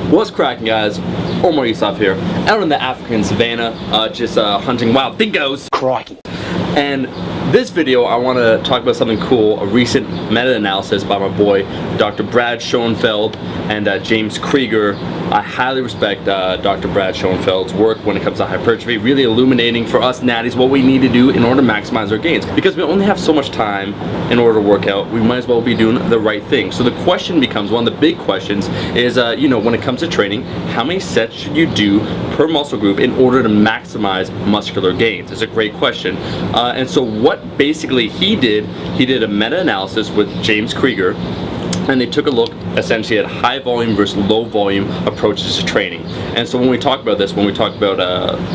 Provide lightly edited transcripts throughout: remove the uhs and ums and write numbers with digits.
What's cracking, guys? Omar Yusuf here, out in the African savannah, just hunting wild dingoes. Crikey. And this video, I want to talk about something cool, a recent meta-analysis by my boy, Dr. Brad Schoenfeld and James Krieger. I highly respect Dr. Brad Schoenfeld's work when it comes to hypertrophy, really illuminating for us natties what we need to do in order to maximize our gains. Because we only have so much time in order to work out, we might as well be doing the right thing. So the question becomes, one of the big questions is, when it comes to training, how many sets should you do per muscle group in order to maximize muscular gains? It's a great question. And so what basically he did a meta-analysis with James Krieger, and they took a look essentially at high volume versus low volume approaches to training. And so when we talk about this, when we talk about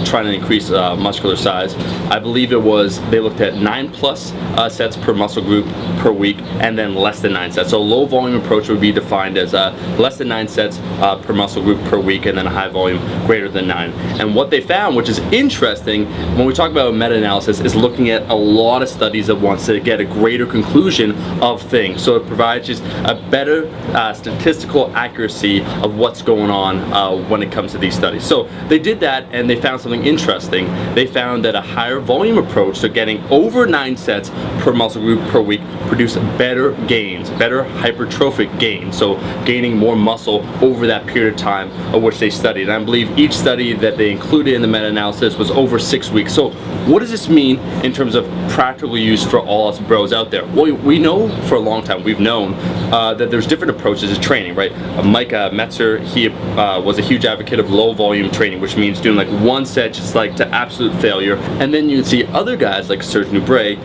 trying to increase muscular size, I believe it was, they looked at 9+ sets per muscle group per week, and then less than 9 sets. So a low volume approach would be defined as less than 9 sets per muscle group per week, and then a high volume greater than 9. And what they found, which is interesting, when we talk about meta-analysis, is looking at a lot of studies at once to get a greater conclusion of things. So it provides just a better statistical accuracy of what's going on when it comes to these studies. So they did that, and they found something interesting. They found that a higher volume approach, so getting over 9 sets per muscle group per week, produced better gains, better hypertrophic gains, so gaining more muscle over that period of time of which they studied. And I believe each study that they included in the meta-analysis was over 6 weeks. So what does this mean in terms of practical use for all us bros out there? Well, we know for a long time, we've known that there's different approaches to training, right? Mike Metzer, he was a huge advocate of low volume training, which means doing like 1 set just like to absolute failure. And then you'd see other guys like Serge Nubret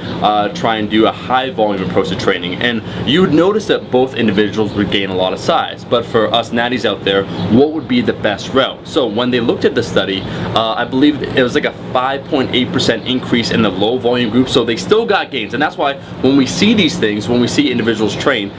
try and do a high volume approach to training. And you would notice that both individuals would gain a lot of size. But for us natties out there, what would be the best route? So when they looked at the study, I believe it was like a 5.8% increase in the low volume group. So they still got gains. And that's why when we see these things, when we see individuals train,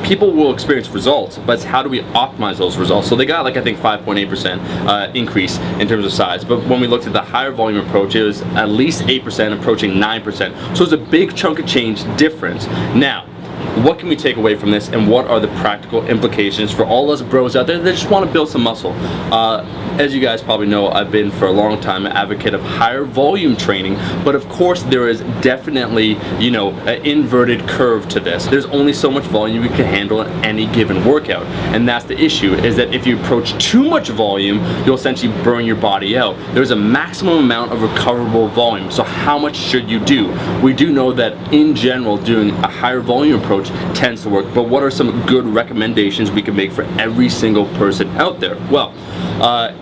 people will experience results, but it's how do we optimize those results? So they got like, I think, 5.8% increase in terms of size. But when we looked at the higher volume approach, it was at least 8%, approaching 9%. So it's a big chunk of change difference. Now, what can we take away from this, and what are the practical implications for all us bros out there that just want to build some muscle? As you guys probably know, I've been for a long time an advocate of higher volume training, but of course there is definitely, an inverted curve to this. There's only so much volume you can handle in any given workout, and that's the issue, is that if you approach too much volume, you'll essentially burn your body out. There's a maximum amount of recoverable volume, so how much should you do? We do know that in general doing a higher volume approach tends to work, but what are some good recommendations we can make for every single person out there? Well,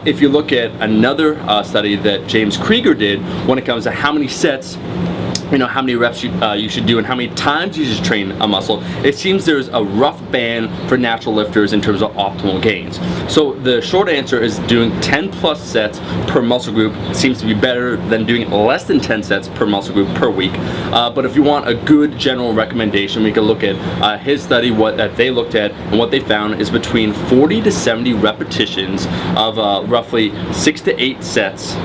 if you look at another study that James Krieger did when it comes to how many sets, how many reps you should do and how many times you should train a muscle, it seems there's a rough band for natural lifters in terms of optimal gains. So the short answer is doing 10+ sets per muscle group seems to be better than doing less than 10 sets per muscle group per week. But if you want a good general recommendation, we can look at his study. What they looked at and what they found is between 40 to 70 repetitions of roughly 6 to 8 sets.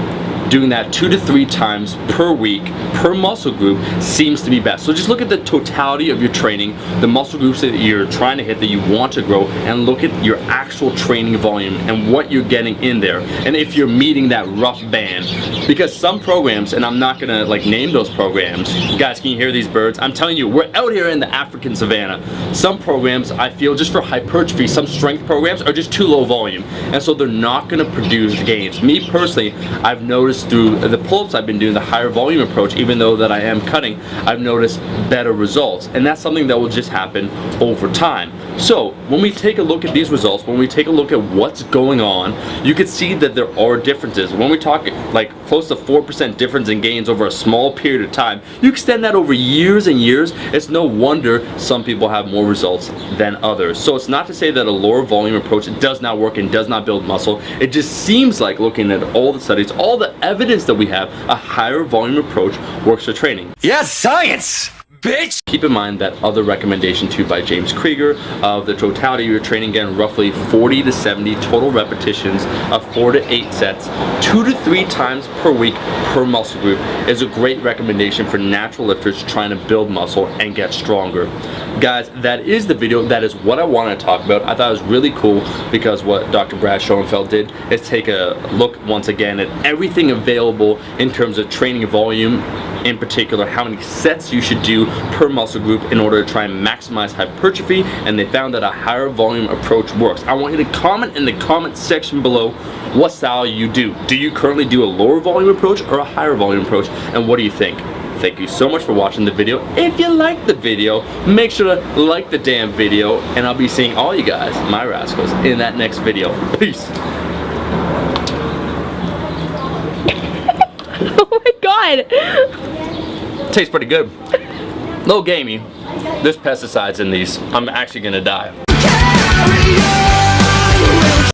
Doing that 2 to 3 times per week per muscle group seems to be best. So just look at the totality of your training, the muscle groups that you're trying to hit, that you want to grow, and look at your actual training volume and what you're getting in there, and if you're meeting that rough band. Because some programs, and I'm not gonna name those programs, you guys, can you hear these birds? I'm telling you, we're out here in the African savannah. Some programs, I feel, just for hypertrophy, some strength programs are just too low volume, and so they're not gonna produce gains. Me personally, I've noticed through the pull-ups I've been doing, the higher volume approach, even though that I am cutting, I've noticed better results, and that's something that will just happen over time. So when we take a look at these results, when we take a look at what's going on, you can see that there are differences. When we talk like close to 4% difference in gains over a small period of time, you extend that over years and years, it's no wonder some people have more results than others. So it's not to say that a lower volume approach does not work and does not build muscle. It just seems like, looking at all the studies, all the evidence that we have, a higher volume approach works for training. Yes, science! bitch! Keep in mind that other recommendation too by James Krieger of the totality of your training, again, roughly 40 to 70 total repetitions of 4 to 8 sets, 2 to 3 times per week per muscle group is a great recommendation for natural lifters trying to build muscle and get stronger. Guys, that is the video. That is what I wanted to talk about. I thought it was really cool because what Dr. Brad Schoenfeld did is take a look once again at everything available in terms of training volume, in particular how many sets you should do per muscle group in order to try and maximize hypertrophy, and they found that a higher volume approach works. I want you to comment in the comment section below what style you do. Do you currently do a lower volume approach or a higher volume approach, and what do you think? Thank you so much for watching the video. If you liked the video, make sure to like the damn video, and I'll be seeing all you guys, my rascals, in that next video. Peace. Oh my god! Tastes pretty good. Little gamey. There's pesticides in these. I'm actually gonna die.